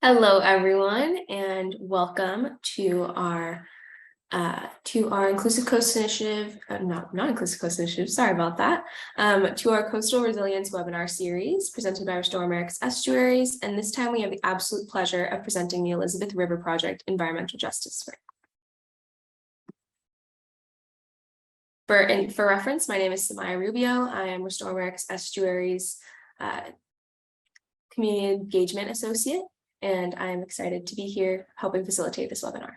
Hello, everyone, and welcome to our Inclusive Coast Initiative, not Inclusive Coast Initiative, sorry about that, to our Coastal Resilience webinar series presented by Restore America's Estuaries, and this time we have the absolute pleasure of presenting the Elizabeth River Project Environmental Justice Fair. For reference, my name is Samaya Rubio. I am Restore America's Estuaries Community Engagement Associate, and I am excited to be here helping facilitate this webinar.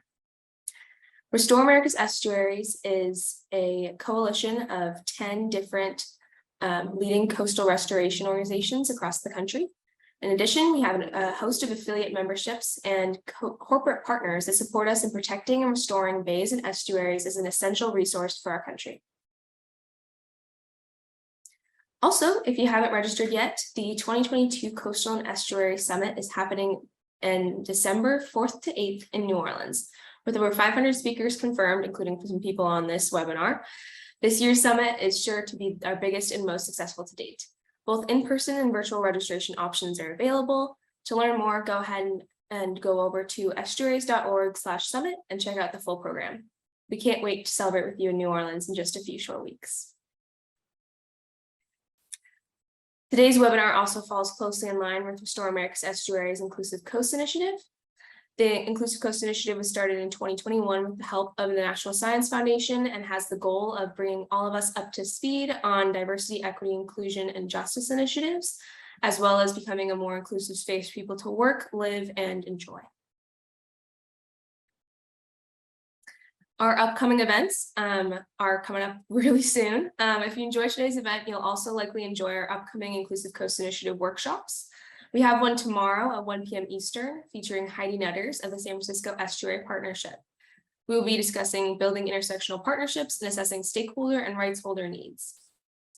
Restore America's Estuaries is a coalition of 10 different leading coastal restoration organizations across the country. In addition, we have a host of affiliate memberships and corporate partners that support us in protecting and restoring bays and estuaries as an essential resource for our country. Also, if you haven't registered yet, the 2022 Coastal and Estuary Summit is happening in December 4th to 8th in New Orleans, with over 500 speakers confirmed, including some people on this webinar. This year's summit is sure to be our biggest and most successful to date. Both in-person and virtual registration options are available. To learn more, go ahead and go over to estuaries.org/summit and check out the full program. We can't wait to celebrate with you in New Orleans in just a few short weeks. Today's webinar also falls closely in line with Restore America's Estuaries Inclusive Coast Initiative. The Inclusive Coast Initiative was started in 2021 with the help of the National Science Foundation and has the goal of bringing all of us up to speed on diversity, equity, inclusion, and justice initiatives, as well as becoming a more inclusive space for people to work, live, and enjoy. Our upcoming events are coming up really soon. If you enjoy today's event, you'll also likely enjoy our upcoming Inclusive Coast Initiative workshops. We have one tomorrow at 1 p.m. Eastern featuring Heidi Nutters of the San Francisco Estuary Partnership. We will be discussing building intersectional partnerships and assessing stakeholder and rights holder needs.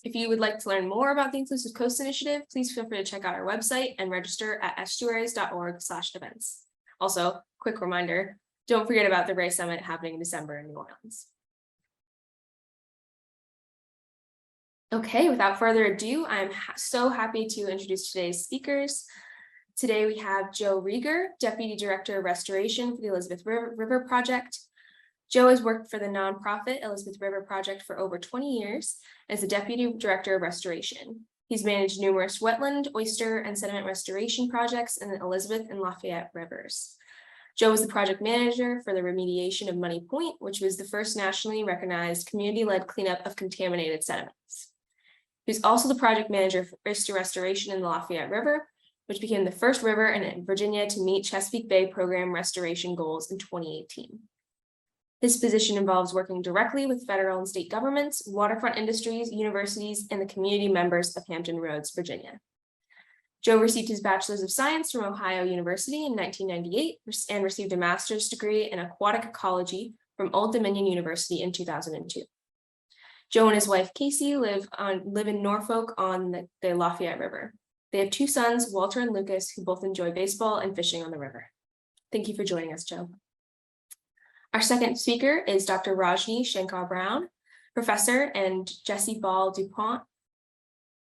If you would like to learn more about the Inclusive Coast Initiative, please feel free to check out our website and register at estuaries.org/events. Also, quick reminder, don't forget about the Ray Summit happening in December in New Orleans. Okay, without further ado, I'm so happy to introduce today's speakers. Today we have Joe Rieger, Deputy Director of Restoration for the Elizabeth River Project. Joe has worked for the nonprofit Elizabeth River Project for over 20 years as the Deputy Director of Restoration. He's managed numerous wetland, oyster, and sediment restoration projects in the Elizabeth and Lafayette Rivers. Joe was the project manager for the remediation of Money Point, which was the first nationally recognized community-led cleanup of contaminated sediments. He's also the project manager for oyster restoration in the Lafayette River, which became the first river in Virginia to meet Chesapeake Bay Program restoration goals in 2018. His position involves working directly with federal and state governments, waterfront industries, universities, and the community members of Hampton Roads, Virginia. Joe received his Bachelors of Science from Ohio University in 1998 and received a master's degree in Aquatic Ecology from Old Dominion University in 2002. Joe and his wife Casey live in Norfolk on the Lafayette River. They have two sons, Walter and Lucas, who both enjoy baseball and fishing on the river. Thank you for joining us, Joe. Our second speaker is Dr. Rajni Shankar-Brown, professor and Jessie Ball DuPont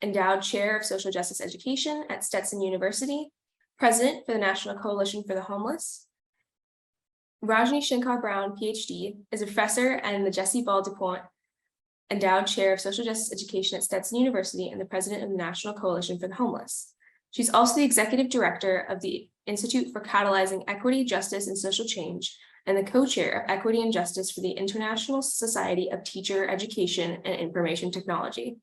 Endowed Chair of Social Justice Education at Stetson University, President for the National Coalition for the Homeless. Rajni Shankar-Brown, PhD, is a professor and the Jessie Ball DuPont Endowed Chair of Social Justice Education at Stetson University and the President of the National Coalition for the Homeless. She's also the Executive Director of the Institute for Catalyzing Equity, Justice, and Social Change, and the co-chair of Equity and Justice for the International Society of Teacher Education and Information Technology.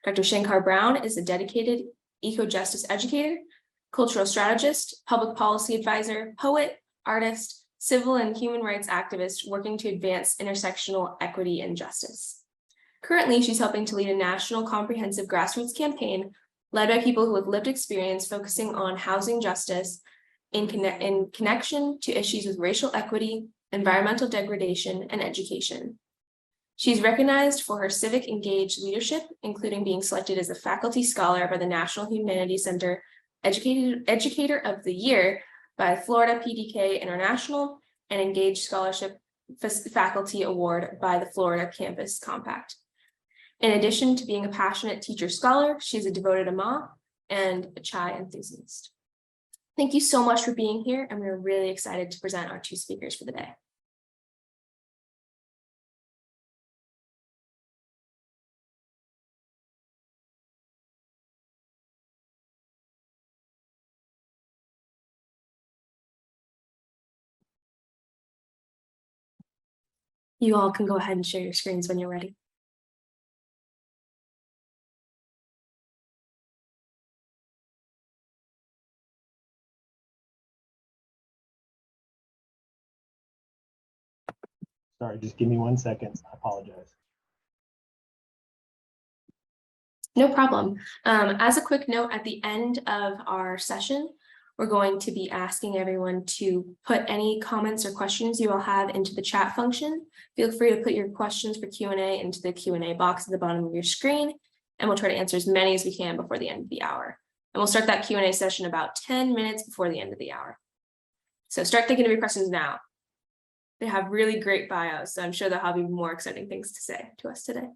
Dr. Shankar-Brown is a dedicated eco-justice educator, cultural strategist, public policy advisor, poet, artist, civil and human rights activist working to advance intersectional equity and justice. Currently, she's helping to lead a national comprehensive grassroots campaign led by people who have lived experience focusing on housing justice in connection to issues with racial equity, environmental degradation, and education. She's recognized for her civic engaged leadership, including being selected as a faculty scholar by the National Humanities Center Educator of the Year by Florida PDK International and Engaged Scholarship Faculty Award by the Florida Campus Compact. In addition to being a passionate teacher scholar, she's a devoted mama and a chai enthusiast. Thank you so much for being here, and we're really excited to present our two speakers for the day. You all can go ahead and share your screens when you're ready. Sorry, just give me 1 second. I apologize. No problem. As a quick note, at the end of our session, we're going to be asking everyone to put any comments or questions you all have into the chat function. Feel free to put your questions for Q&A into the Q&A box at the bottom of your screen, and we'll try to answer as many as we can before the end of the hour. And we'll start that Q&A session about 10 minutes before the end of the hour. So start thinking of your questions now. They have really great bios, so I'm sure they'll have even more exciting things to say to us today.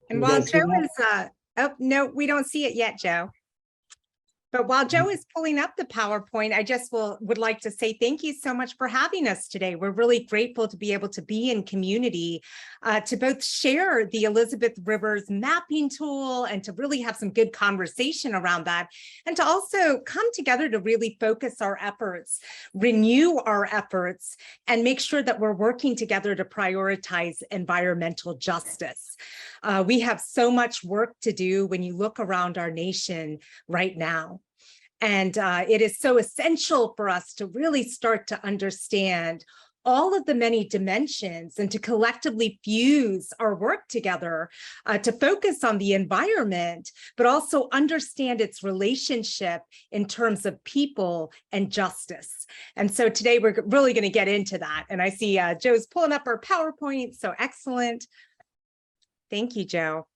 And while Joe is, oh, no, we don't see it yet, Joe. But while Joe is pulling up the PowerPoint, I just would like to say thank you so much for having us today. We're really grateful to be able to be in community, to both share the Elizabeth River's mapping tool and to really have some good conversation around that, and to also come together to really focus our efforts, renew our efforts, and make sure that we're working together to prioritize environmental justice. We have so much work to do when you look around our nation right now. And it is so essential for us to really start to understand all of the many dimensions and to collectively fuse our work together to focus on the environment, but also understand its relationship in terms of people and justice. And so today we're really going to get into that. And I see Joe's pulling up our PowerPoint, so excellent. Thank you, Joe.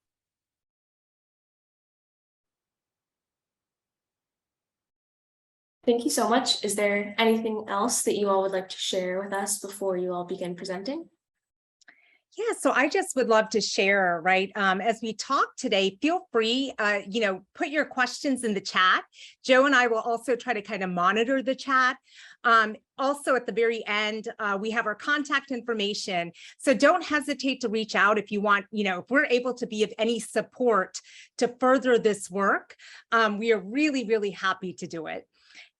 Thank you so much. Is there anything else that you all would like to share with us before you all begin presenting? Yeah, so I just would love to share, right? As we talk today, feel free, put your questions in the chat. Joe and I will also try to kind of monitor the chat. Also at the very end, we have our contact information. So don't hesitate to reach out if you want, if we're able to be of any support to further this work, we are really, really happy to do it.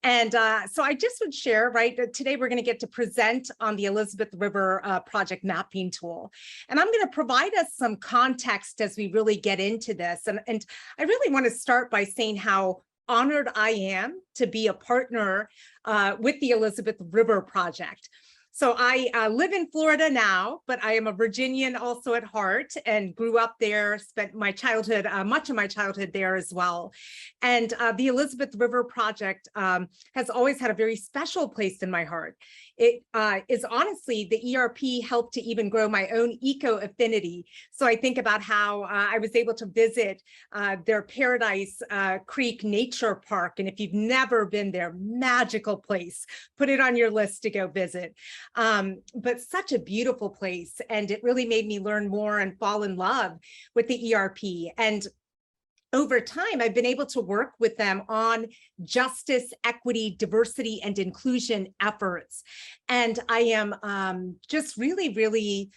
And so I just would share, right, today we're going to get to present on the Elizabeth River project mapping tool. And I'm going to provide us some context as we really get into this. And I really want to start by saying how honored I am to be a partner with the Elizabeth River project. So I live in Florida now, but I am a Virginian also at heart and grew up there, spent my childhood, much of my childhood there as well. And the Elizabeth River project has always had a very special place in my heart. It is honestly, the ERP helped to even grow my own eco-affinity. So I think about how I was able to visit their Paradise Creek Nature Park. And if you've never been there, magical place, put it on your list to go visit. But such a beautiful place. And it really made me learn more and fall in love with the ERP. And over time, I've been able to work with them on justice, equity, diversity, and inclusion efforts. And I am just really, really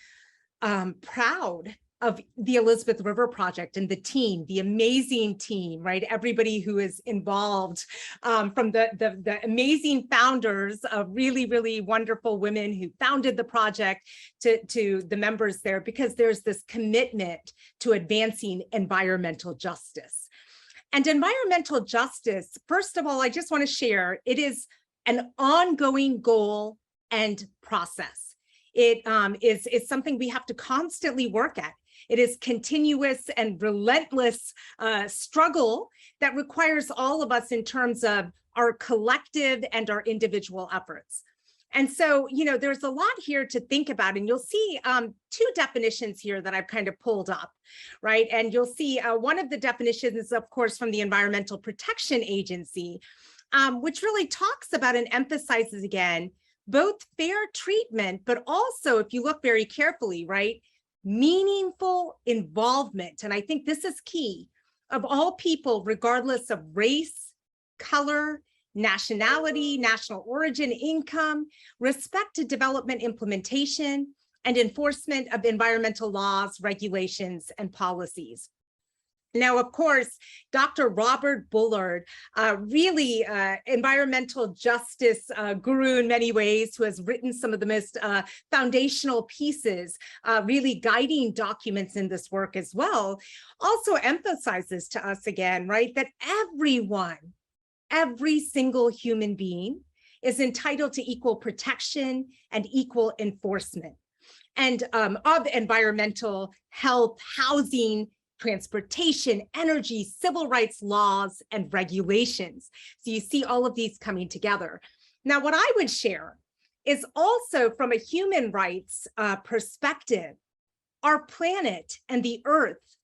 proud of the Elizabeth River project and the team, the amazing team, right? Everybody who is involved, from the amazing founders of really, really wonderful women who founded the project to the members there, because there's this commitment to advancing environmental justice. And environmental justice, first of all, I just want to share, it is an ongoing goal and process. It is something we have to constantly work at. It is continuous and relentless struggle that requires all of us in terms of our collective and our individual efforts. And so, there's a lot here to think about, and you'll see two definitions here that I've kind of pulled up, right? And you'll see one of the definitions is, of course, from the Environmental Protection Agency, which really talks about and emphasizes again, both fair treatment, but also, if you look very carefully, right, meaningful involvement. And I think this is key, of all people, regardless of race, color, nationality, national origin, income, respect to development implementation, and enforcement of environmental laws, regulations, and policies. Now, of course, Dr. Robert Bullard, really environmental justice guru in many ways, who has written some of the most foundational pieces, really guiding documents in this work as well, also emphasizes to us again, right, that every single human being is entitled to equal protection and equal enforcement and of environmental, health, housing, transportation, energy, civil rights laws, and regulations. So you see all of these coming together. Now, what I would share is also from a human rights perspective, our planet and the earth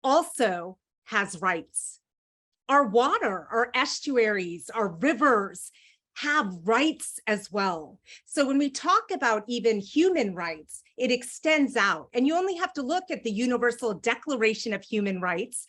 also has rights. Our water, our estuaries, our rivers have rights as well. So when we talk about even human rights, it extends out. And you only have to look at the Universal Declaration of Human Rights.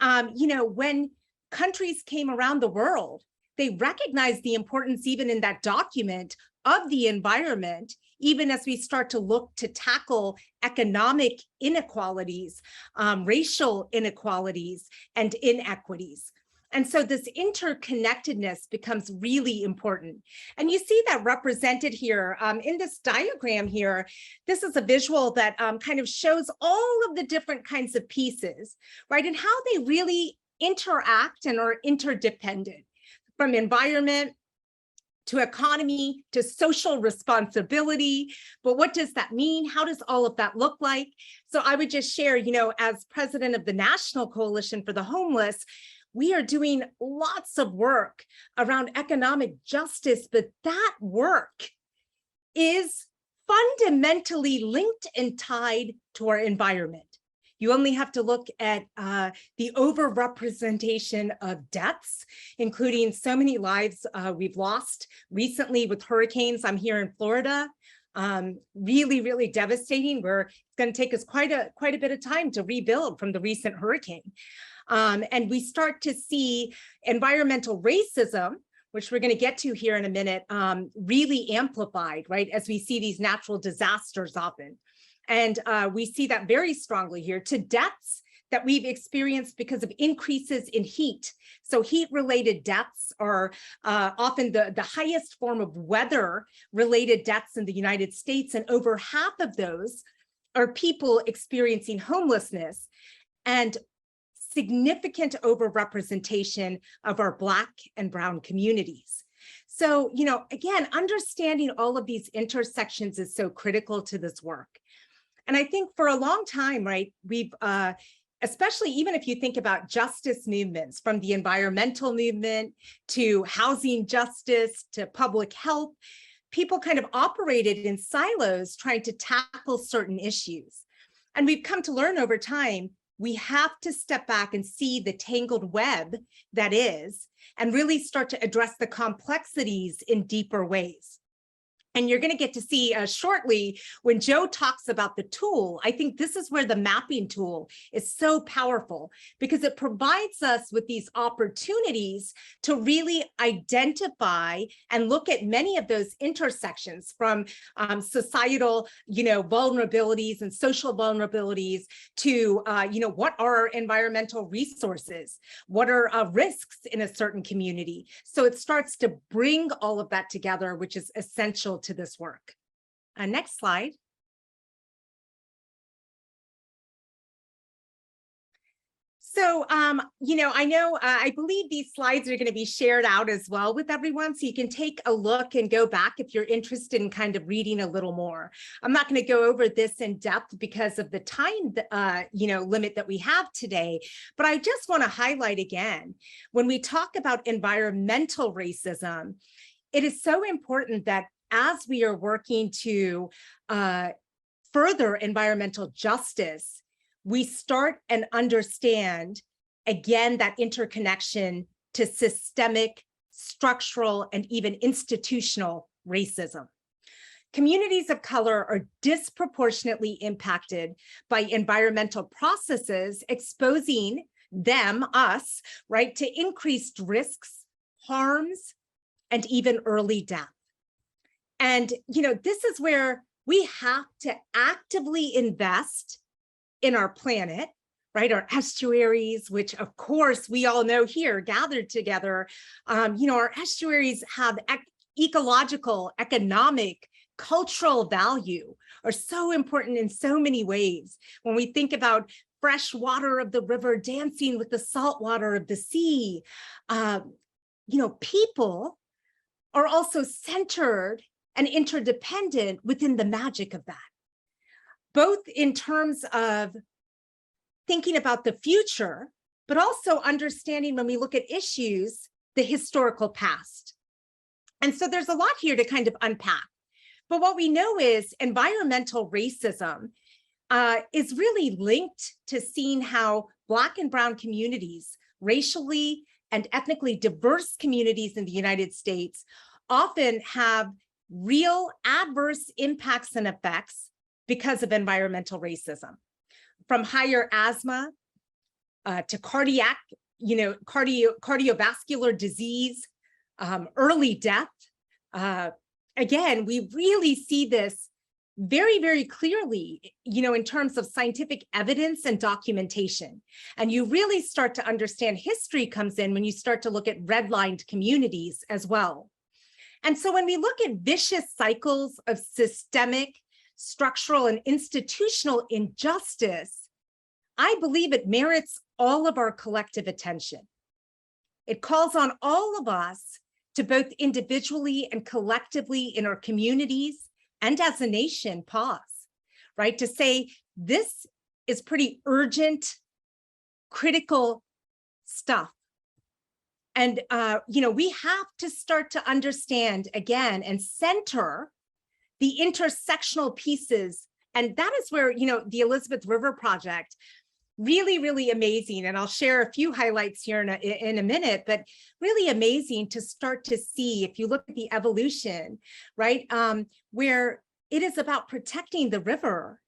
When countries came around the world, they recognized the importance even in that document of the environment, even as we start to look to tackle economic inequalities, racial inequalities, and inequities. And so this interconnectedness becomes really important. And you see that represented here in this diagram here. This is a visual that kind of shows all of the different kinds of pieces, right? And how they really interact and are interdependent, from environment to economy to social responsibility. But what does that mean? How does all of that look like? So I would just share, as president of the National Coalition for the Homeless, we are doing lots of work around economic justice, but that work is fundamentally linked and tied to our environment. You only have to look at the overrepresentation of deaths, including so many lives we've lost recently with hurricanes. I'm here in Florida. Really, really devastating. It's going to take us quite a bit of time to rebuild from the recent hurricane. And we start to see environmental racism, which we're going to get to here in a minute, really amplified, right, as we see these natural disasters often. And we see that very strongly here, to deaths that we've experienced because of increases in heat. So heat-related deaths are often the highest form of weather-related deaths in the United States, and over half of those are people experiencing homelessness, and significant overrepresentation of our Black and Brown communities. So, again, understanding all of these intersections is so critical to this work. And I think for a long time, right, we've, especially even if you think about justice movements, from the environmental movement to housing justice to public health, people kind of operated in silos trying to tackle certain issues. And we've come to learn over time, we have to step back and see the tangled web that is, and really start to address the complexities in deeper ways. And you're going to get to see shortly when Joe talks about the tool. I think this is where the mapping tool is so powerful, because it provides us with these opportunities to really identify and look at many of those intersections, from societal, vulnerabilities and social vulnerabilities to, what are our environmental resources? What are risks in a certain community? So it starts to bring all of that together, which is essential to this work. Next slide. So, I believe these slides are going to be shared out as well with everyone, so you can take a look and go back if you're interested in kind of reading a little more. I'm not going to go over this in depth because of the time, limit that we have today, but I just want to highlight again, when we talk about environmental racism, it is so important that as we are working to further environmental justice, we start and understand, again, that interconnection to systemic, structural, and even institutional racism. Communities of color are disproportionately impacted by environmental processes, exposing them, us, right, to increased risks, harms, and even early death. And, this is where we have to actively invest in our planet, right? Our estuaries, which of course we all know here gathered together. Our estuaries have ecological, economic, cultural value, are so important in so many ways. When we think about fresh water of the river dancing with the salt water of the sea, people are also centered and interdependent within the magic of that, both in terms of thinking about the future, but also understanding when we look at issues, the historical past. And so there's a lot here to kind of unpack. But what we know is environmental racism is really linked to seeing how Black and Brown communities, racially and ethnically diverse communities in the United States, often have real adverse impacts and effects because of environmental racism. From higher asthma to cardiac, cardiovascular disease, early death. Again, we really see this very, very clearly, in terms of scientific evidence and documentation. And you really start to understand history comes in when you start to look at redlined communities as well. And so when we look at vicious cycles of systemic, structural, and institutional injustice, I believe it merits all of our collective attention. It calls on all of us to both individually and collectively in our communities and as a nation pause, right? To say this is pretty urgent, critical stuff. And, we have to start to understand again and center the intersectional pieces. And that is where, the Elizabeth River Project, really, really amazing. And I'll share a few highlights here in a minute, but really amazing to start to see, if you look at the evolution, right, where it is about protecting the river,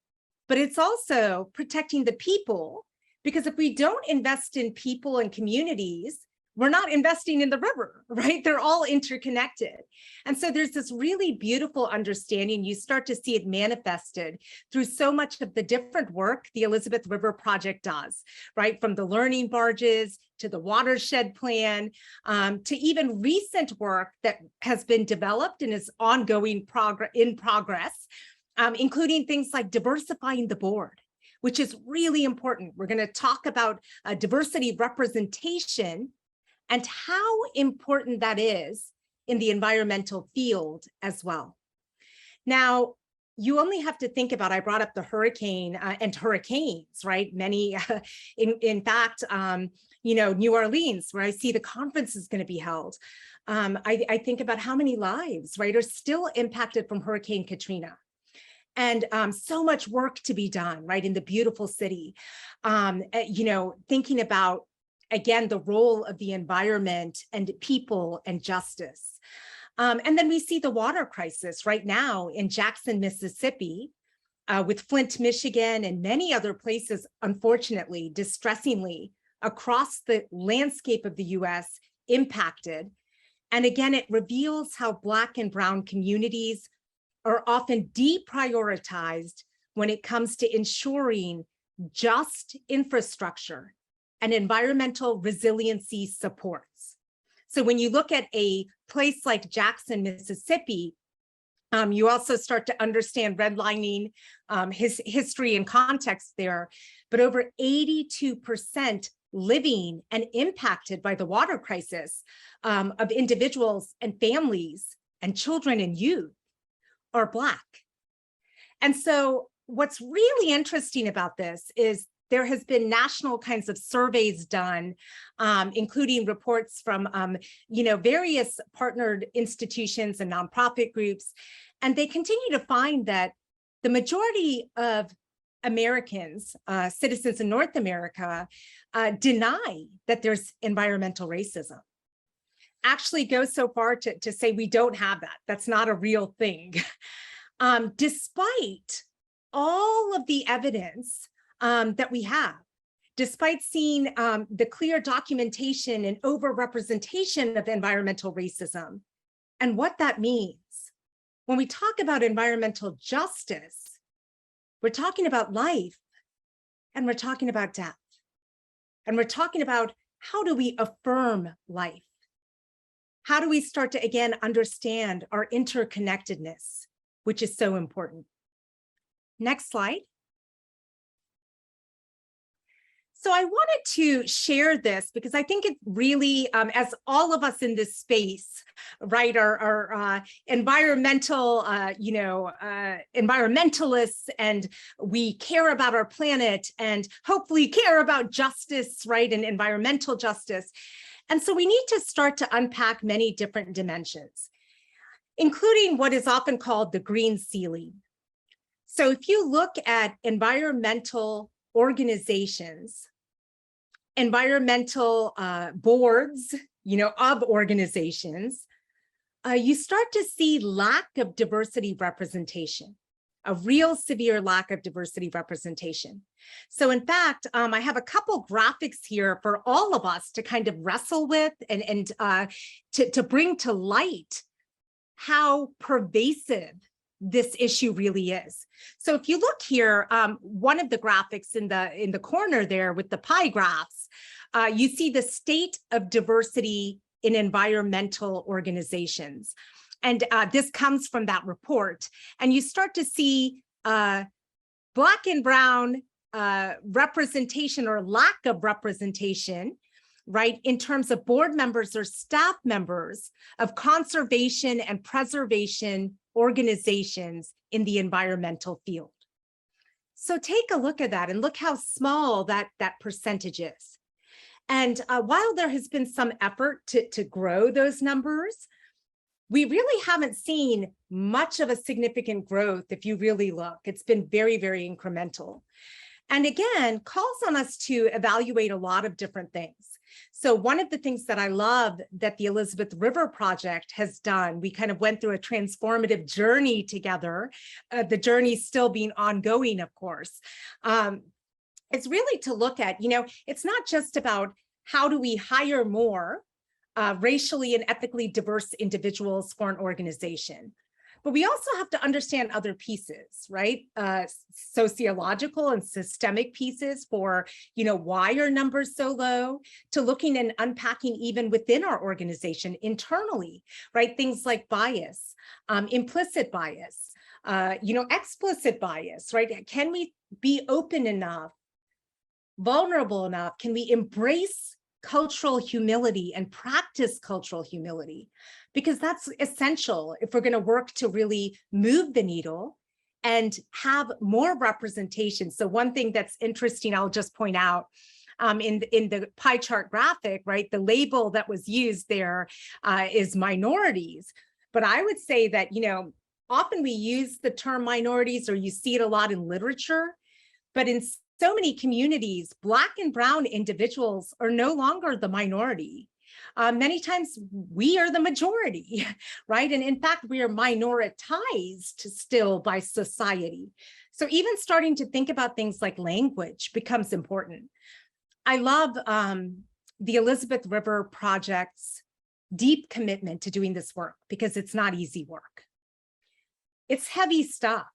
but it's also protecting the people, because if we don't invest in people and communities, we're not investing in the river, right? They're all interconnected. And so there's this really beautiful understanding. You start to see it manifested through so much of the different work the Elizabeth River Project does, right? From the learning barges to the watershed plan, to even recent work that has been developed and is ongoing progress, including things like diversifying the board, which is really important. We're going to talk about diversity representation and how important that is in the environmental field as well. Now, you only have to think about, I brought up the hurricane and hurricanes, right? Many, in fact, New Orleans, where I see the conference is going to be held. I think about how many lives, right, are still impacted from Hurricane Katrina. And so much work to be done, right, in the beautiful city. Thinking about, again, the role of the environment and people and justice. And then we see the water crisis right now in Jackson, Mississippi, with Flint, Michigan, and many other places, unfortunately, distressingly, across the landscape of the US impacted. And again, it reveals how Black and Brown communities are often deprioritized when it comes to ensuring just infrastructure and environmental resiliency supports. So when you look at a place like Jackson, Mississippi, you also start to understand redlining, his history and context there, but over 82% living and impacted by the water crisis of individuals and families and children and youth are Black. And so what's really interesting about this is there has been national kinds of surveys done, including reports from, various partnered institutions and nonprofit groups. And they continue to find that the majority of Americans, citizens in North America, deny that there's environmental racism. Actually go so far to say we don't have that. That's not a real thing. Despite all of the evidence that we have, despite seeing the clear documentation and overrepresentation of environmental racism, and what that means. When we talk about environmental justice, we're talking about life, and we're talking about death. And we're talking about how do we affirm life? How do we start to, again, understand our interconnectedness, which is so important? Next slide. So I wanted to share this because I think it really, as all of us in this space, right, are environmental, environmentalists, and we care about our planet and hopefully care about justice, right, and environmental justice. And so we need to start to unpack many different dimensions, including what is often called the green ceiling. So if you look at environmental organizations, environmental boards, of organizations, you start to see lack of diversity representation, a real severe lack of diversity representation. So in fact, I have a couple graphics here for all of us to kind of wrestle with and to bring to light how pervasive this issue really is. So if you look here, one of the graphics in the corner there with the pie graphs, you see the state of diversity in environmental organizations. And this comes from that report. And you start to see Black and brown representation or lack of representation, right, in terms of board members or staff members of conservation and preservation organizations in the environmental field. So take a look at that and look how small that percentage is. And while there has been some effort to grow those numbers, we really haven't seen much of a significant growth if you really look. It's been very, very incremental. And again, calls on us to evaluate a lot of different things. So one of the things that I love that the Elizabeth River Project has done, we kind of went through a transformative journey together, the journey still being ongoing, of course, it's really to look at, it's not just about how do we hire more racially and ethically diverse individuals for an organization, but we also have to understand other pieces, right? Sociological and systemic pieces for, why are numbers so low, to looking and unpacking even within our organization internally, right? Things like bias, implicit bias, explicit bias, right? Can we be open enough, vulnerable enough? Can we embrace cultural humility and practice cultural humility? Because that's essential if we're going to work to really move the needle and have more representation. So one thing that's interesting, I'll just point out in the pie chart graphic, right? The label that was used there is minorities. But I would say that, often we use the term minorities, or you see it a lot in literature, but in so many communities, Black and brown individuals are no longer the minority. Many times we are the majority, right? And in fact, we are minoritized still by society. So even starting to think about things like language becomes important. I love the Elizabeth River Project's deep commitment to doing this work because it's not easy work. It's heavy stuff,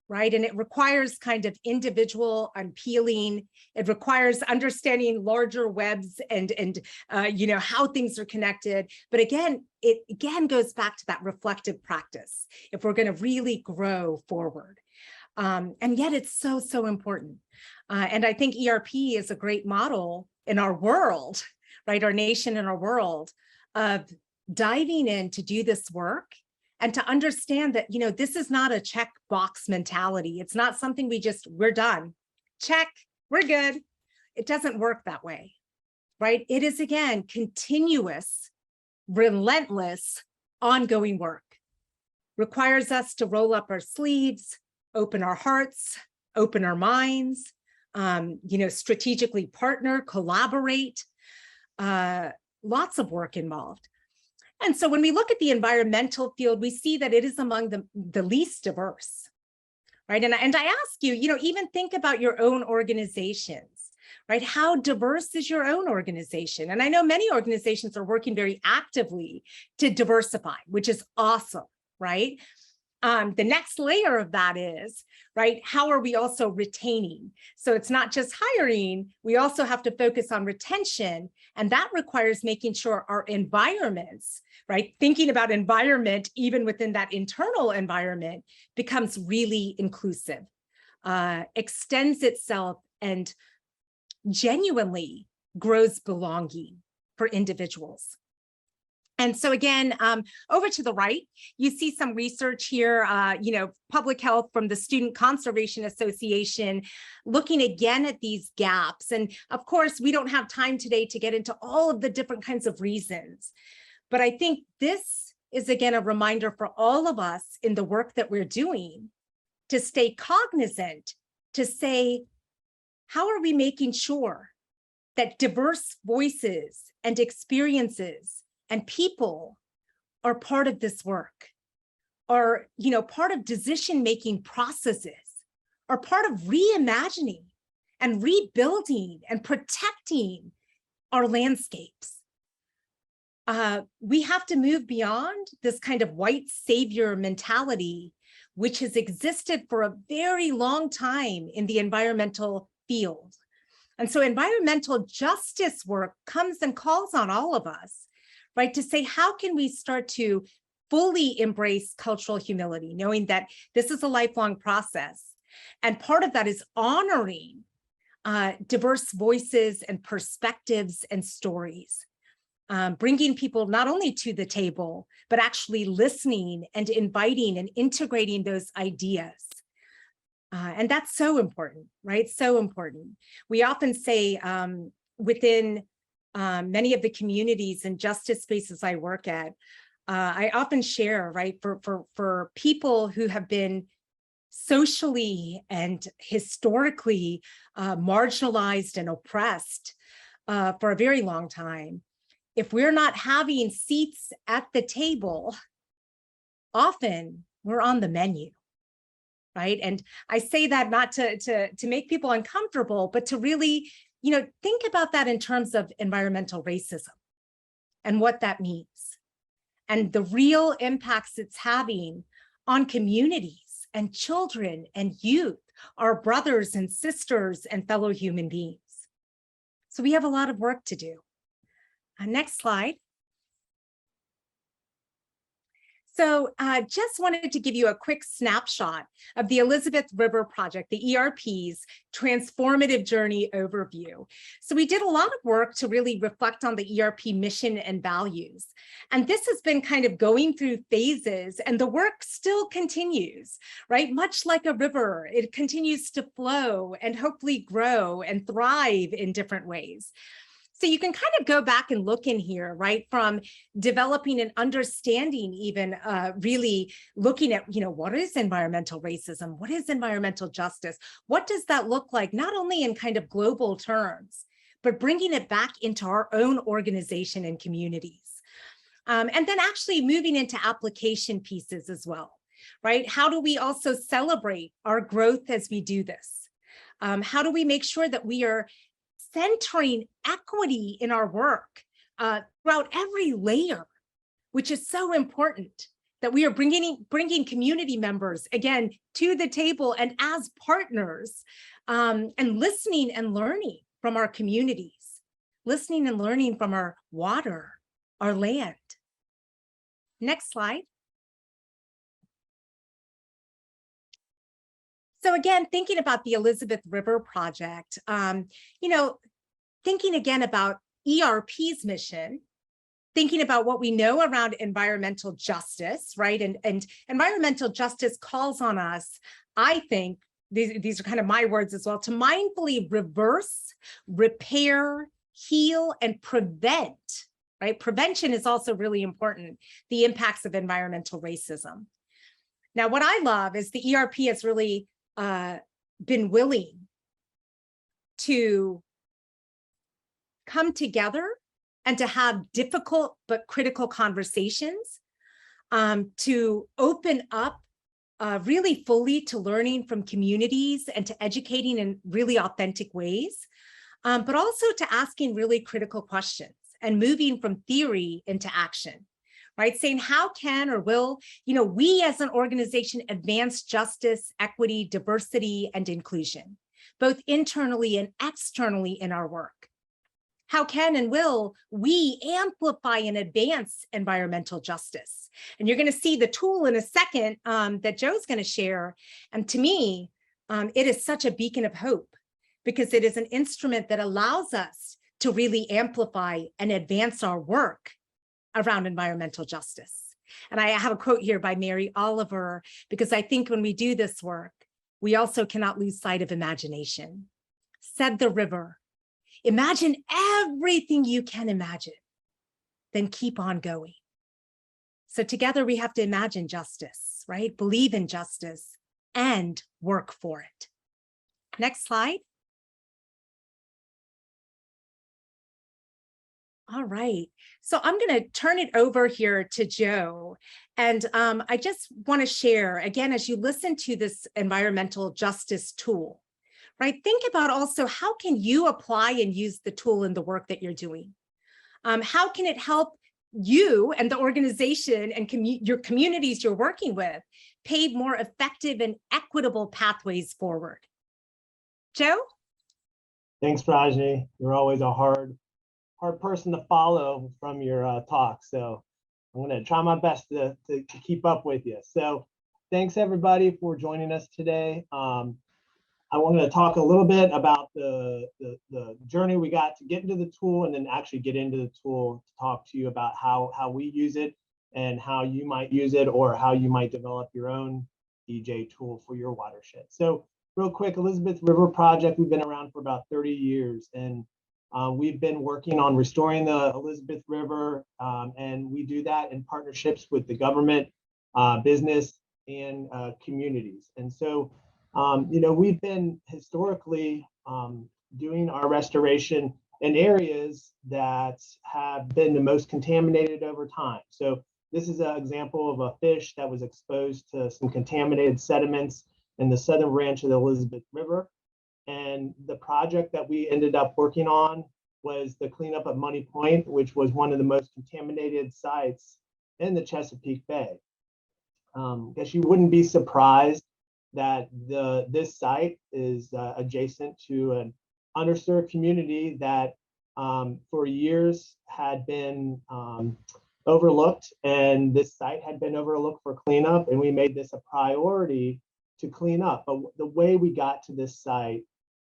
right? And it requires kind of individual unpeeling. It requires understanding larger webs and how things are connected. But again, it goes back to that reflective practice if we're going to really grow forward. And yet it's so, so important. And I think ERP is a great model in our world, right? Our nation and our world of diving in to do this work and to understand that, this is not a checkbox mentality. It's not something we're done. Check, we're good. It doesn't work that way, right? It is, again, continuous, relentless, ongoing work. Requires us to roll up our sleeves, open our hearts, open our minds, strategically partner, collaborate, lots of work involved. And so when we look at the environmental field, we see that it is among the least diverse, right? And I ask you, even think about your own organizations. right? How diverse is your own organization? And I know many organizations are working very actively to diversify, which is awesome, right? The next layer of that is, right, how are we also retaining? So it's not just hiring, we also have to focus on retention, and that requires making sure our environments, right, thinking about environment even within that internal environment becomes really inclusive, extends itself and genuinely grows belonging for individuals. And so again, over to the right, you see some research here, public health from the Student Conservation Association, looking again at these gaps. And of course, we don't have time today to get into all of the different kinds of reasons. But I think this is, again, a reminder for all of us in the work that we're doing to stay cognizant, to say, how are we making sure that diverse voices and experiences and people are part of this work, are, part of decision-making processes, are part of reimagining and rebuilding and protecting our landscapes. We have to move beyond this kind of white savior mentality, which has existed for a very long time in the environmental field. And so environmental justice work comes and calls on all of us, right, to say, how can we start to fully embrace cultural humility, knowing that this is a lifelong process. And part of that is honoring diverse voices and perspectives and stories, bringing people not only to the table, but actually listening and inviting and integrating those ideas. And that's so important, right? So important. We often say within many of the communities and justice spaces I work at, I often share, right, for people who have been socially and historically marginalized and oppressed for a very long time, if we're not having seats at the table, often we're on the menu, right? And I say that not to make people uncomfortable, but to really, think about that in terms of environmental racism and what that means and the real impacts it's having on communities and children and youth, our brothers and sisters and fellow human beings. So we have a lot of work to do. Next slide. So just wanted to give you a quick snapshot of the Elizabeth River Project, the ERP's transformative journey overview. So we did a lot of work to really reflect on the ERP mission and values. And this has been kind of going through phases, and the work still continues, right? Much like a river, it continues to flow and hopefully grow and thrive in different ways. So you can kind of go back and look in here, right, from developing and understanding, even really looking at, what is environmental racism? What is environmental justice? What does that look like, not only in kind of global terms, but bringing it back into our own organization and communities. And then actually moving into application pieces as well, right? How do we also celebrate our growth as we do this? How do we make sure that we are centering equity in our work throughout every layer, which is so important, that we are bringing community members, again, to the table and as partners, and listening and learning from our communities, listening and learning from our water, our land. Next slide. So again, thinking about the Elizabeth River Project, thinking again about ERP's mission, thinking about what we know around environmental justice, right? And environmental justice calls on us, I think, these are kind of my words as well, to mindfully reverse, repair, heal, and prevent, right? Prevention is also really important, the impacts of environmental racism. Now, what I love is the ERP has really been willing to come together and to have difficult but critical conversations, to open up really fully to learning from communities and to educating in really authentic ways, but also to asking really critical questions and moving from theory into action, right? Saying how can or will, we as an organization advance justice, equity, diversity, and inclusion, both internally and externally in our work? How can and will we amplify and advance environmental justice? And you're going to see the tool in a second that Joe's going to share. And to me, it is such a beacon of hope because it is an instrument that allows us to really amplify and advance our work around environmental justice. And I have a quote here by Mary Oliver, because I think when we do this work, we also cannot lose sight of imagination. Said the river, imagine everything you can imagine, then keep on going. So together we have to imagine justice, right? Believe in justice and work for it. Next slide. All right, so I'm going to turn it over here to Joe. And I just want to share, again, as you listen to this environmental justice tool, right? Think about also how can you apply and use the tool in the work that you're doing? How can it help you and the organization and your communities you're working with pave more effective and equitable pathways forward? Joe? Thanks, Rajni. You're always a hard person to follow from your talk. So I'm going to try my best to keep up with you. So thanks everybody for joining us today. I wanted to talk a little bit about the journey we got to get into the tool, and then actually get into the tool to talk to you about how we use it and how you might use it, or how you might develop your own EJ tool for your watershed. So real quick, Elizabeth River Project, we've been around for about 30 years, and we've been working on restoring the Elizabeth River, and we do that in partnerships with the government, business, and communities. And so we've been historically doing our restoration in areas that have been the most contaminated over time. So this is an example of a fish that was exposed to some contaminated sediments in the southern branch of the Elizabeth River. And the project that we ended up working on was the cleanup of Money Point, which was one of the most contaminated sites in the Chesapeake Bay. Guess you wouldn't be surprised that this site is adjacent to an underserved community that for years had been overlooked, and this site had been overlooked for cleanup, and we made this a priority to clean up. But the way we got to this site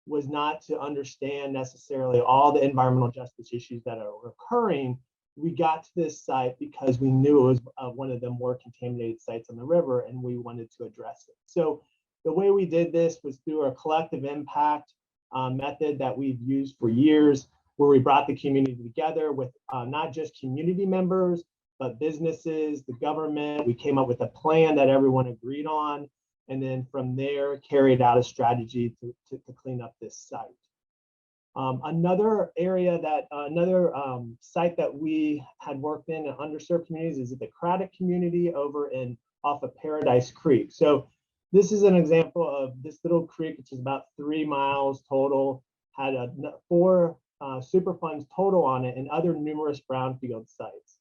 was not to understand necessarily all the environmental justice issues that are occurring. We got to this site because we knew it was one of the more contaminated sites on the river, and we wanted to address it. So the way we did this was through a collective impact method that we've used for years, where we brought the community together with not just community members, but businesses, the government. We came up with a plan that everyone agreed on, and then from there carried out a strategy to clean up this site. Another site that we had worked in underserved communities is the Aquatic community over off of Paradise Creek. So this is an example of this little creek, which is about 3 miles total, had 4 Superfunds total on it, and other numerous brownfield sites.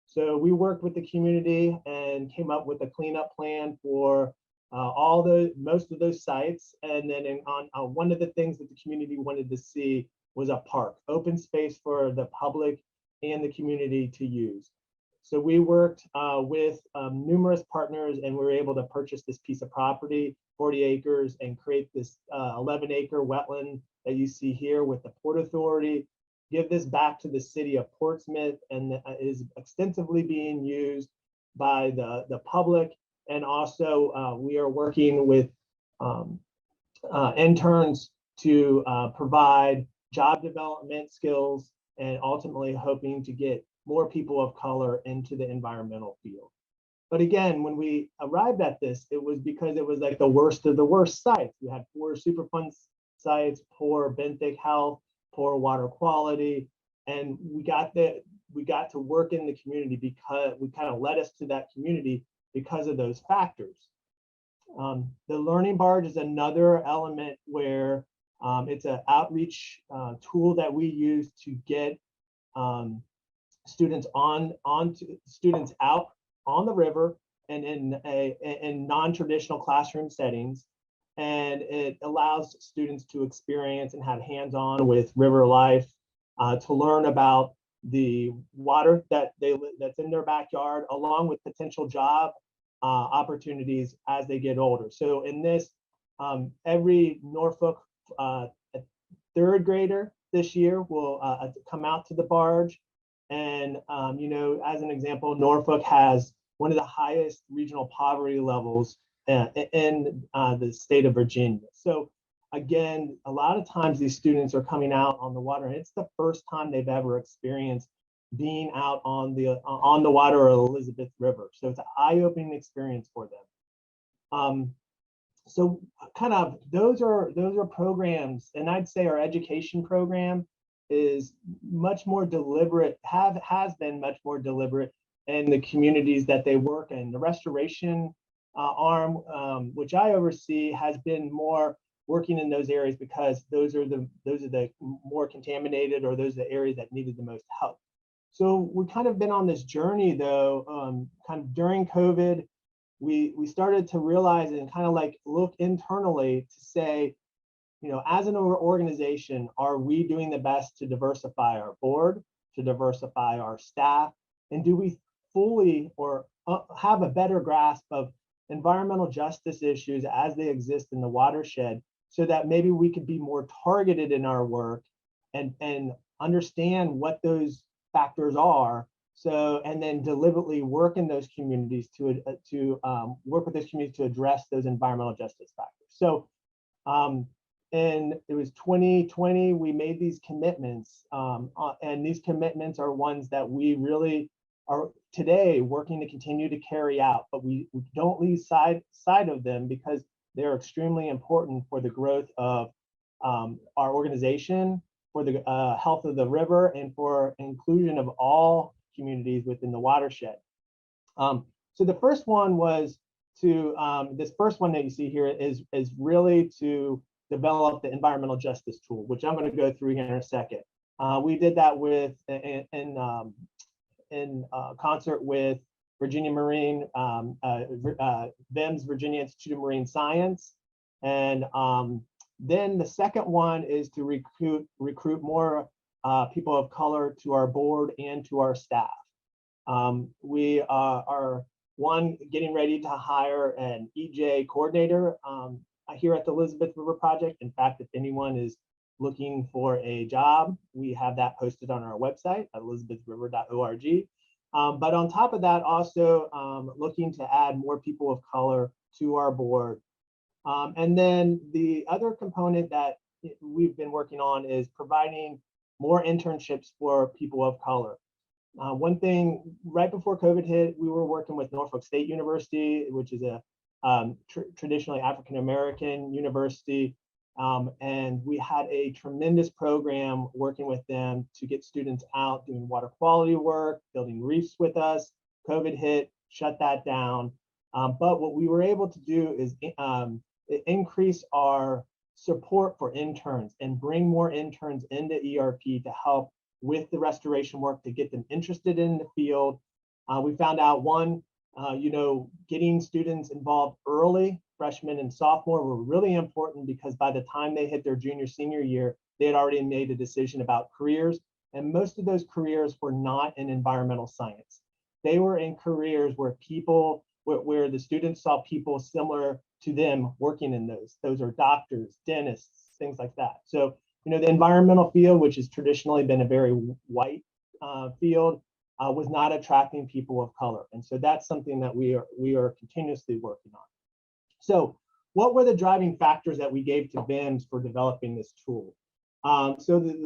So we worked with the community and came up with a cleanup plan for most of those sites. And then on one of the things that the community wanted to see was a park, open space for the public and the community to use. So we worked with numerous partners, and we were able to purchase this piece of property, 40 acres, and create this 11-acre wetland that you see here with the Port Authority, give this back to the city of Portsmouth, and is extensively being used by the public. And also we are working with interns to provide job development skills, and ultimately hoping to get more people of color into the environmental field. But again, when we arrived at this, it was because it was like the worst of the worst sites. We had poor Superfund sites, poor benthic health, poor water quality, and we got to work in the community because we kind of led us to that community because of those factors. The learning barge is another element where It's an outreach tool that we use to get students students out on the river and in non-traditional classroom settings. And it allows students to experience and have hands-on with river life, to learn about the water that's in their backyard, along with potential job opportunities as they get older. So in this, every Norfolk third grader this year will come out to the barge. And as an example, Norfolk has one of the highest regional poverty levels in the state of Virginia. So again, a lot of times these students are coming out on the water, and it's the first time they've ever experienced being out on the water or the Elizabeth River. So it's an eye-opening experience for them. So kind of those are programs, and I'd say our education program is much more deliberate, has been much more deliberate in the communities that they work in. The restoration arm, which I oversee, has been more working in those areas because those are the more contaminated, or those are the areas that needed the most help. So we've kind of been on this journey though, kind of during COVID. We started to realize and kind of like look internally to say, as an organization, are we doing the best to diversify our board, to diversify our staff, and do we fully or have a better grasp of environmental justice issues as they exist in the watershed, so that maybe we could be more targeted in our work and understand what those factors are. So, and then deliberately work in those communities to work with those communities to address those environmental justice factors. So, and it was 2020, we made these commitments, and these commitments are ones that we really are today working to continue to carry out, but we don't lose sight of them because they're extremely important for the growth of our organization, for the health of the river, and for inclusion of all communities within the watershed. So the first one was to, this first one that you see here is really to develop the environmental justice tool, which I'm going to go through here in a second. We did that with in concert with Virginia Marine, VIM's Virginia Institute of Marine Science. And then the second one is to recruit more people of color to our board and to our staff. We are getting ready to hire an EJ coordinator here at the Elizabeth River Project. In fact, if anyone is looking for a job, we have that posted on our website at elizabethriver.org. But on top of that, also looking to add more people of color to our board. And then the other component that we've been working on is providing more internships for people of color. One thing, right before COVID hit, we were working with Norfolk State University, which is a traditionally African-American university. And we had a tremendous program working with them to get students out doing water quality work, building reefs with us. COVID hit, shut that down. But what we were able to do is increase our support for interns and bring more interns into ERP to help with the restoration work, to get them interested in the field. We found out getting students involved early, freshmen and sophomore, were really important because by the time they hit their junior, senior year, they had already made a decision about careers. And most of those careers were not in environmental science. They were in careers where where the students saw people similar to them working in those. Those are doctors, dentists, things like that. So, the environmental field, which has traditionally been a very white field, was not attracting people of color. And so that's something that we are continuously working on. So what were the driving factors that we gave to VIMS for developing this tool? So the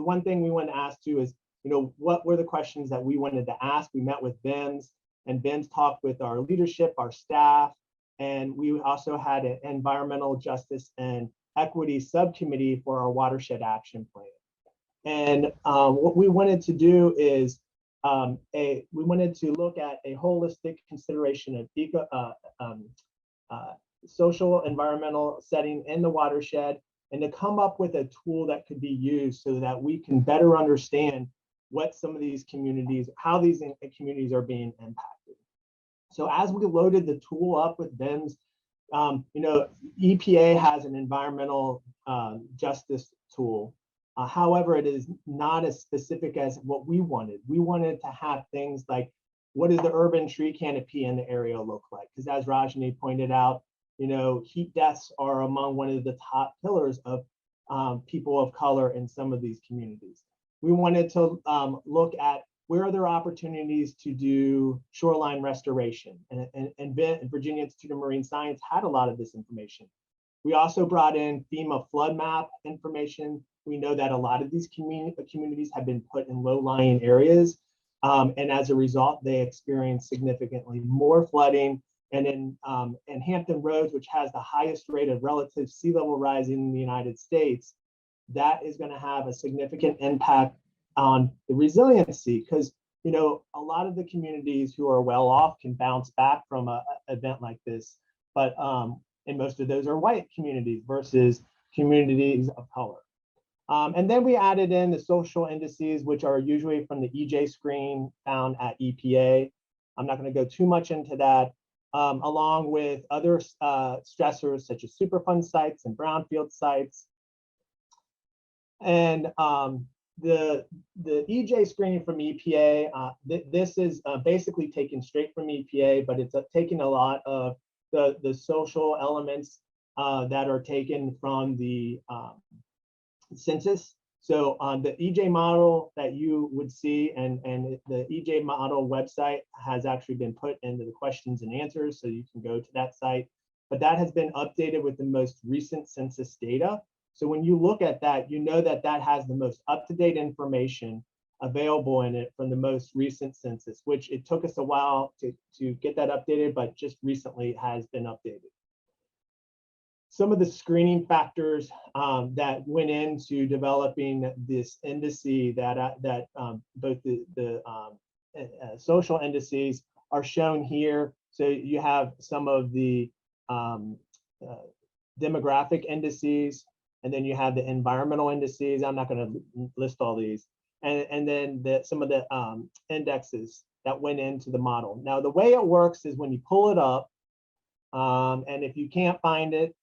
one thing we wanted to ask too is, what were the questions that we wanted to ask? We met with VIMS, and VIMS talked with our leadership, our staff, and we also had an environmental justice and equity subcommittee for our watershed action plan. And what we wanted to do is we wanted to look at a holistic consideration of social environmental setting in the watershed, and to come up with a tool that could be used so that we can better understand what some of these communities, how these communities are being impacted. So as we loaded the tool up with BIMS, EPA has an environmental justice tool. However, it is not as specific as what we wanted. We wanted to have things like, what does the urban tree canopy in the area look like? Because as Rajni pointed out, heat deaths are among one of the top pillars of people of color in some of these communities. We wanted to look at where are there opportunities to do shoreline restoration, and Virginia Institute of Marine Science had a lot of this information. We also brought in FEMA flood map information. We know that a lot of these communities have been put in low-lying areas, and as a result, they experience significantly more flooding. And in Hampton Roads, which has the highest rate of relative sea level rise in the United States, that is going to have a significant impact on the resiliency, because a lot of the communities who are well off can bounce back from an event like this, but and most of those are white communities versus communities of color. And then we added in the social indices, which are usually from the EJ screen found at EPA. I'm not going to go too much into that, along with other stressors such as Superfund sites and brownfield sites. And the EJ screening from EPA, this is basically taken straight from EPA, but it's taking a lot of the social elements that are taken from the census. So on the EJ model that you would see, and the EJ model website has actually been put into the questions and answers, so you can go to that site, but that has been updated with the most recent census data. So when you look at that, that has the most up-to-date information available in it from the most recent census, which it took us a while to get that updated, but just recently has been updated. Some of the screening factors that went into developing this indice that both the social indices are shown here. So you have some of the demographic indices, and then you have the environmental indices. I'm not going to list all these. And then some of the indexes that went into the model. Now, the way it works is when you pull it up, and if you can't find it,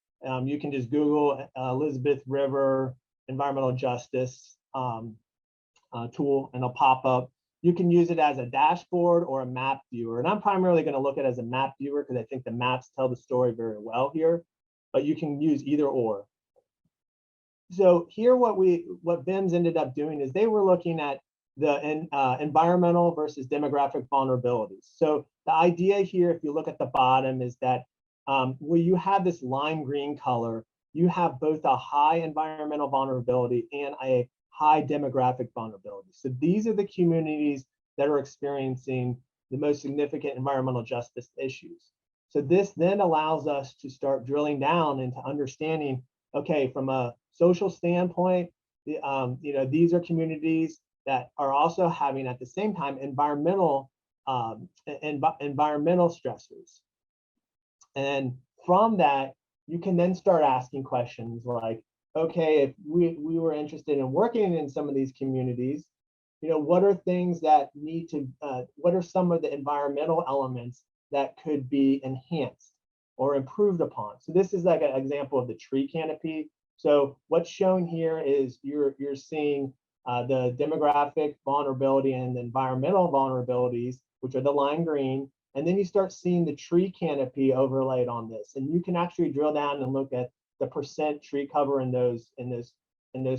you can just Google Elizabeth River environmental justice tool, and it'll pop up. You can use it as a dashboard or a map viewer. And I'm primarily going to look at it as a map viewer because I think the maps tell the story very well here, but you can use either or. So here what BIMS ended up doing is they were looking at the environmental versus demographic vulnerabilities. So the idea here, if you look at the bottom, is that where you have this lime green color, you have both a high environmental vulnerability and a high demographic vulnerability. So these are the communities that are experiencing the most significant environmental justice issues. So this then allows us to start drilling down into understanding, okay, from a social standpoint, these are communities that are also having at the same time environmental stressors. And from that, you can then start asking questions like, okay, if we were interested in working in some of these communities, what are things that need to, what are some of the environmental elements that could be enhanced or improved upon? So this is like an example of the tree canopy. So what's shown here is you're seeing the demographic vulnerability and the environmental vulnerabilities, which are the lime green. And then you start seeing the tree canopy overlaid on this. And you can actually drill down and look at the percent tree cover in those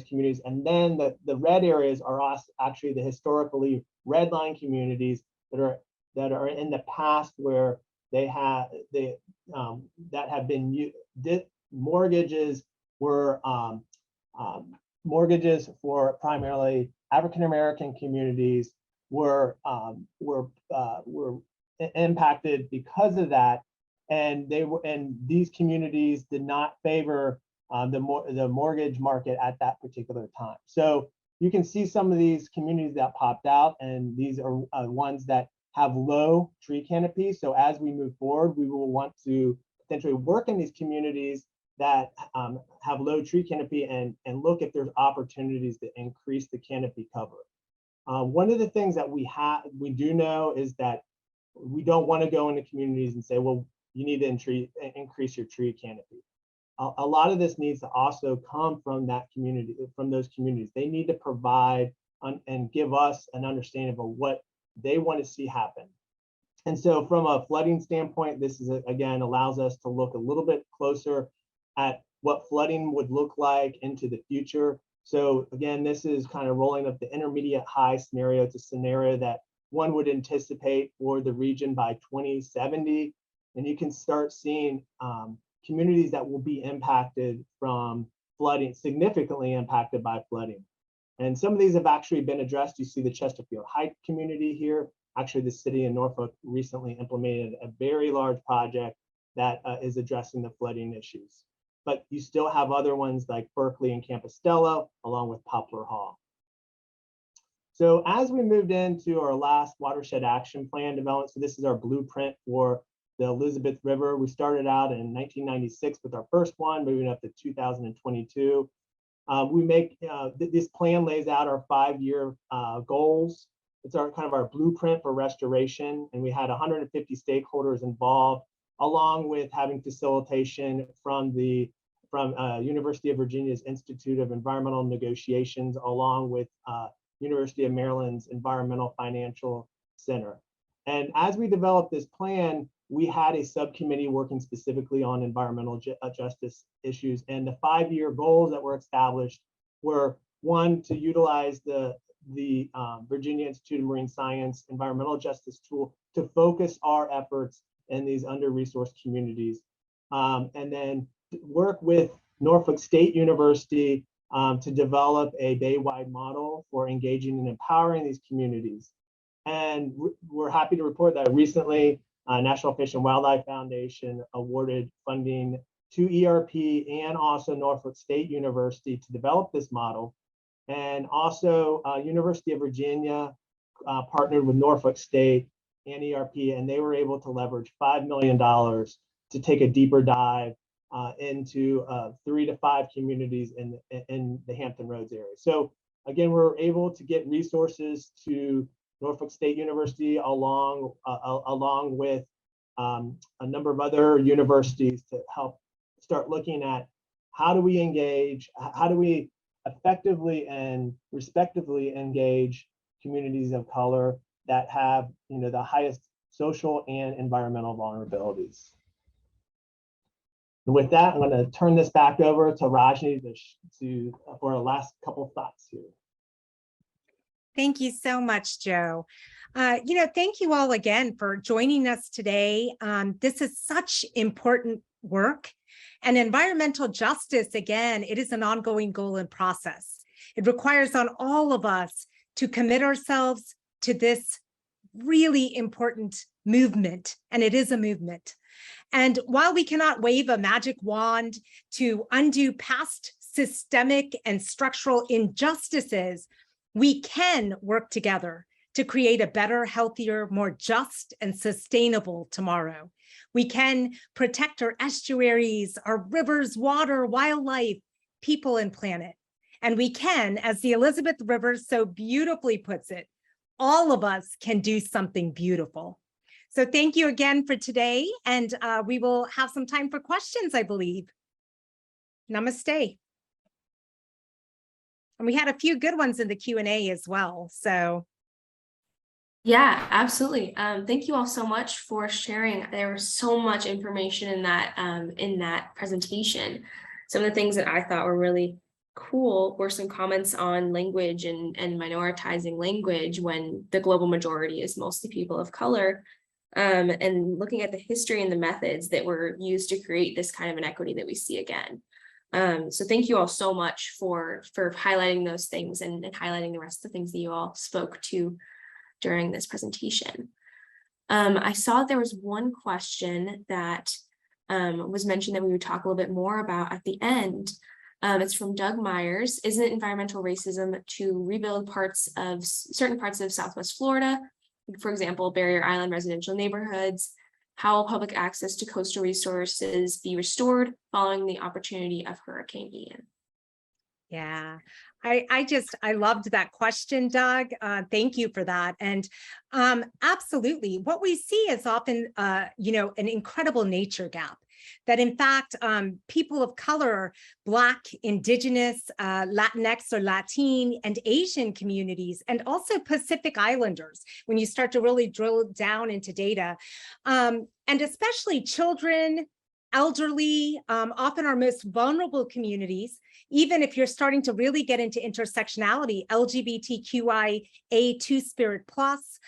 communities. And then the red areas are also actually the historically red line communities that are in the past where that have been mortgages were mortgages for primarily African American communities were impacted because of that, and these communities did not favor the mortgage market at that particular time. So you can see some of these communities that popped out, and these are ones that have low tree canopy. So as we move forward, we will want to potentially work in these communities that have low tree canopy and look if there's opportunities to increase the canopy cover. One of the things that we do know is that we don't want to go into communities and say, well, you need to increase your tree canopy. A lot of this needs to also come from that community, from those communities. They need to provide and give us an understanding of what they want to see happen. And so from a flooding standpoint, this is, again, allows us to look a little bit closer at what flooding would look like into the future. So again, this is kind of rolling up the intermediate high scenario. It's a scenario that one would anticipate for the region by 2070. And you can start seeing communities that will be impacted from flooding, significantly impacted by flooding. And some of these have actually been addressed. You see the Chesterfield Heights community here. Actually, the city of Norfolk recently implemented a very large project that is addressing the flooding issues. But you still have other ones like Berkeley and Campostella, along with Poplar Hall. So as we moved into our last watershed action plan development, so this is our blueprint for the Elizabeth River. We started out in 1996 with our first one, moving up to 2022. This plan lays out our 5-year goals. It's our kind of our blueprint for restoration, and we had 150 stakeholders involved, along with having facilitation from the University of Virginia's Institute of Environmental Negotiations, along with University of Maryland's Environmental Financial Center. And as we developed this plan, we had a subcommittee working specifically on environmental justice issues. And the 5-year goals that were established were, one, to utilize the Virginia Institute of Marine Science environmental justice tool to focus our efforts in these under-resourced communities. And then work with Norfolk State University to develop a bay-wide model for engaging and empowering these communities. And we're happy to report that recently, National Fish and Wildlife Foundation awarded funding to ERP and also Norfolk State University to develop this model. And also University of Virginia partnered with Norfolk State and ERP, and they were able to leverage $5 million to take a deeper dive into 3 to 5 communities in the Hampton Roads area. So again, we're able to get resources to Norfolk State University along with a number of other universities to help start looking at how do we engage, how do we effectively and respectively engage communities of color that have, the highest social and environmental vulnerabilities. And with that, I'm going to turn this back over to Rajni for our last couple of thoughts here. Thank you so much, Joe. Thank you all again for joining us today. This is such important work. And environmental justice, again, it is an ongoing goal and process. It requires on all of us to commit ourselves to this really important movement, and it is a movement. And while we cannot wave a magic wand to undo past systemic and structural injustices, we can work together to create a better, healthier, more just and sustainable tomorrow. We can protect our estuaries, our rivers, water, wildlife, people, and planet. And we can, as the Elizabeth River so beautifully puts it, all of us can do something beautiful. So thank you again for today. And we will have some time for questions, I believe. Namaste. And we had a few good ones in the Q&A as well, so. Yeah, absolutely. Thank you all so much for sharing. There was so much information in that presentation. Some of the things that I thought were really cool were some comments on language and minoritizing language when the global majority is mostly people of color, and looking at the history and the methods that were used to create this kind of inequity that we see again. So thank you all so much for highlighting those things and highlighting the rest of the things that you all spoke to during this presentation. I saw there was one question that was mentioned that we would talk a little bit more about at the end. It's from Doug Myers. Isn't it environmental racism to rebuild certain parts of Southwest Florida, for example, Barrier Island residential neighborhoods, How will public access to coastal resources be restored following the opportunity of Hurricane Ian? Yeah, I loved that question, Doug. Thank you for that. And absolutely, what we see is often, an incredible nature gap. That in fact, people of color, Black, Indigenous, Latinx or Latin, and Asian communities, and also Pacific Islanders, when you start to really drill down into data, and especially children, elderly, often our most vulnerable communities, even if you're starting to really get into intersectionality, LGBTQIA two-spirit plus,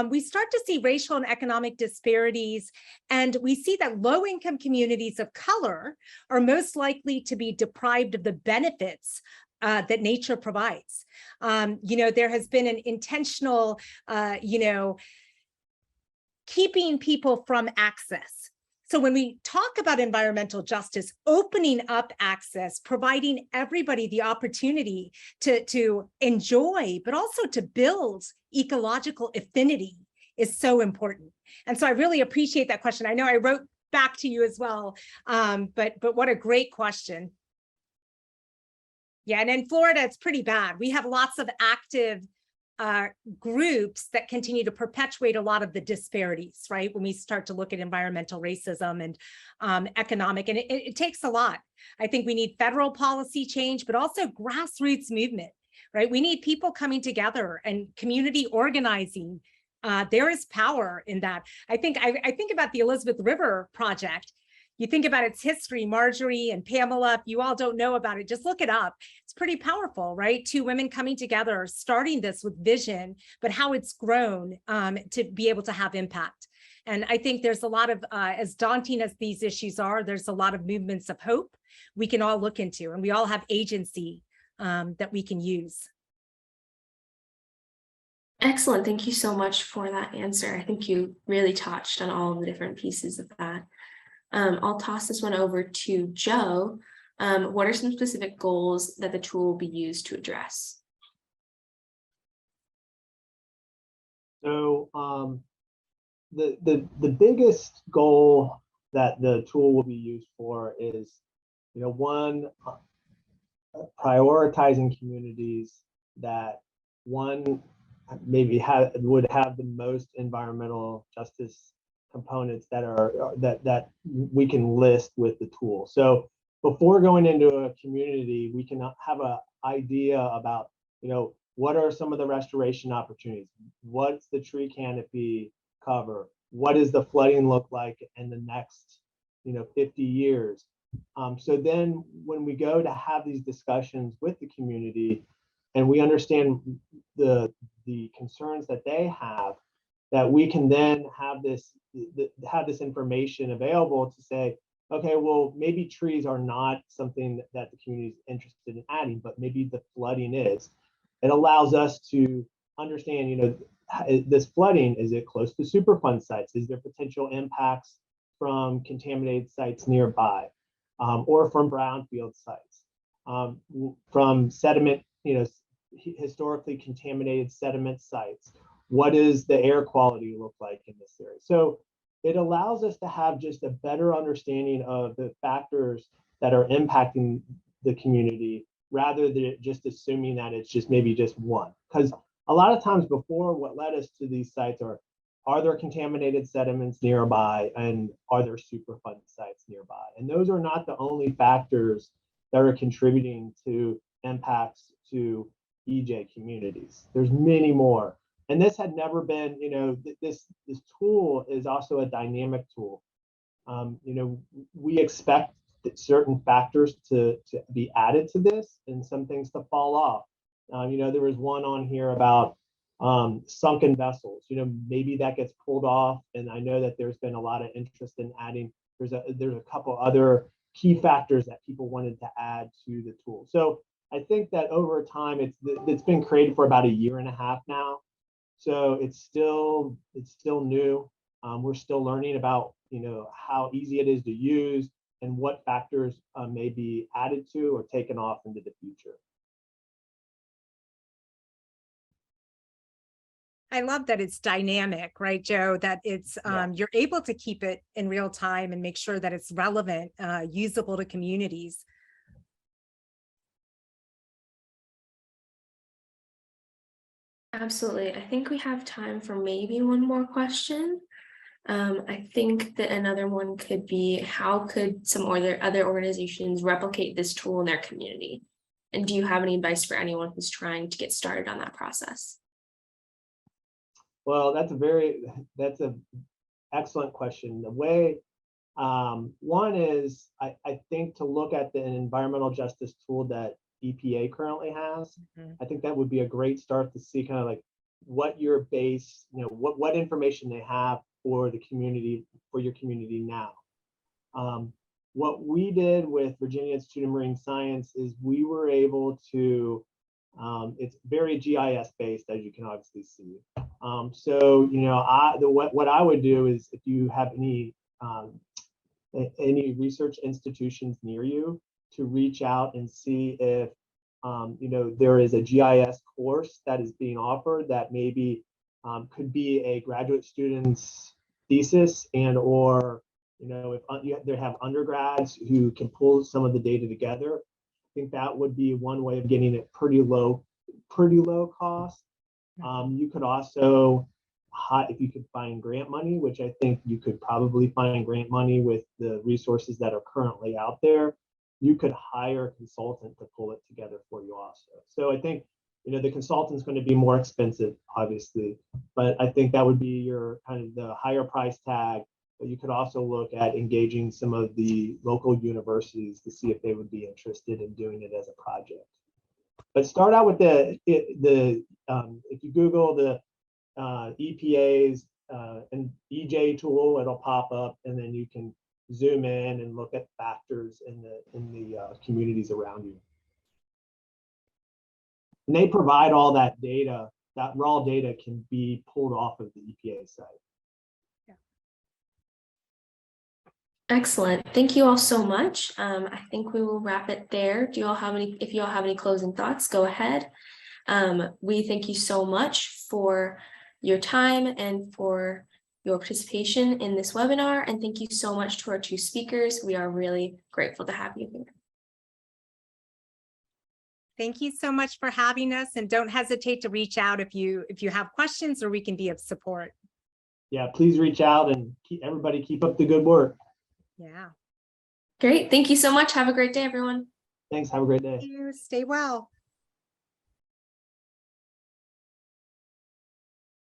we start to see racial and economic disparities, and we see that low-income communities of color are most likely to be deprived of the benefits that nature provides. There has been an intentional, keeping people from access. So when we talk about environmental justice, opening up access, providing everybody the opportunity to enjoy, but also to build ecological affinity is so important. And so I really appreciate that question. I know I wrote back to you as well, but what a great question. Yeah, and in Florida, it's pretty bad. We have lots of active groups that continue to perpetuate a lot of the disparities, right? When we start to look at environmental racism and economic, and it takes a lot. I think we need federal policy change, but also grassroots movement, right? We need people coming together and community organizing. There is power in that. I think about the Elizabeth River project. You think about its history, Marjorie and Pamela, if you all don't know about it, just look it up. It's pretty powerful, right? Two women coming together, starting this with vision, but how it's grown to be able to have impact. And I think there's a lot of, as daunting as these issues are, there's a lot of movements of hope we can all look into, and we all have agency that we can use. Excellent. Thank you so much for that answer. I think you really touched on all of the different pieces of that. I'll toss this one over to Joe. What are some specific goals that the tool will be used to address? So the biggest goal that the tool will be used for is, one, prioritizing communities that maybe would have the most environmental justice components that we can list with the tool. So before going into a community, we can have an idea about, what are some of the restoration opportunities? What's the tree canopy cover? What does the flooding look like in the next, 50 years? So then when we go to have these discussions with the community and we understand the concerns that they have, that we can then have this information available to say, okay, well, maybe trees are not something that the community is interested in adding, but maybe the flooding is. It allows us to understand, this flooding, is it close to Superfund sites? Is there potential impacts from contaminated sites nearby, or from brownfield sites, from sediment, historically contaminated sediment sites? What does the air quality look like in this area? So it allows us to have just a better understanding of the factors that are impacting the community, rather than just assuming that it's maybe just one. Because a lot of times before, what led us to these sites are there contaminated sediments nearby, and are there Superfund sites nearby? And those are not the only factors that are contributing to impacts to EJ communities. There's many more. And this had never been, this tool is also a dynamic tool. We expect certain factors to be added to this and some things to fall off. There was one on here about sunken vessels. Maybe that gets pulled off. And I know that there's been a lot of interest in adding, there's a couple other key factors that people wanted to add to the tool. So I think that over time, it's been created for about 1.5 years now. So it's still new. We're still learning about, how easy it is to use and what factors may be added to or taken off into the future. I love that it's dynamic, right, Joe? That it's you're able to keep it in real time and make sure that it's relevant, usable to communities. Absolutely. I think we have time for maybe one more question. I think that another one could be, how could some other organizations replicate this tool in their community? And do you have any advice for anyone who's trying to get started on that process? Well, that's an excellent question. The way, one is, I think to look at the environmental justice tool that EPA currently has, I think that would be a great start to see kind of like what your base, what information they have for the community, for your community now. What we did with Virginia Institute of Marine Science is we were able to, it's very GIS based, as you can obviously see. So, what I would do is, if you have any research institutions near you, to reach out and see if there is a GIS course that is being offered that maybe could be a graduate student's thesis, and or if they have undergrads who can pull some of the data together. I think that would be one way of getting it pretty low cost. You could also, if you could find grant money, which I think you could probably find grant money with the resources that are currently out there, you could hire a consultant to pull it together for you also. So I think, the consultant's going to be more expensive, obviously, but I think that would be your kind of the higher price tag. But you could also look at engaging some of the local universities to see if they would be interested in doing it as a project. But start out with if you Google the EPA's and EJ tool, it'll pop up, and then you can zoom in and look at factors in the communities around you. And they provide all that data. That raw data can be pulled off of the EPA site. Excellent. Thank you all so much. I think we will wrap it there. If you all have any closing thoughts, go ahead. We thank you so much for your time and for your participation in this webinar. And thank you so much to our two speakers. We are really grateful to have you here. Thank you so much for having us, and don't hesitate to reach out if you have questions, or we can be of support. Yeah, please reach out, and everybody keep up the good work. Yeah. Great. Thank you so much. Have a great day, everyone. Thanks. Have a great day. Thank you. Stay well.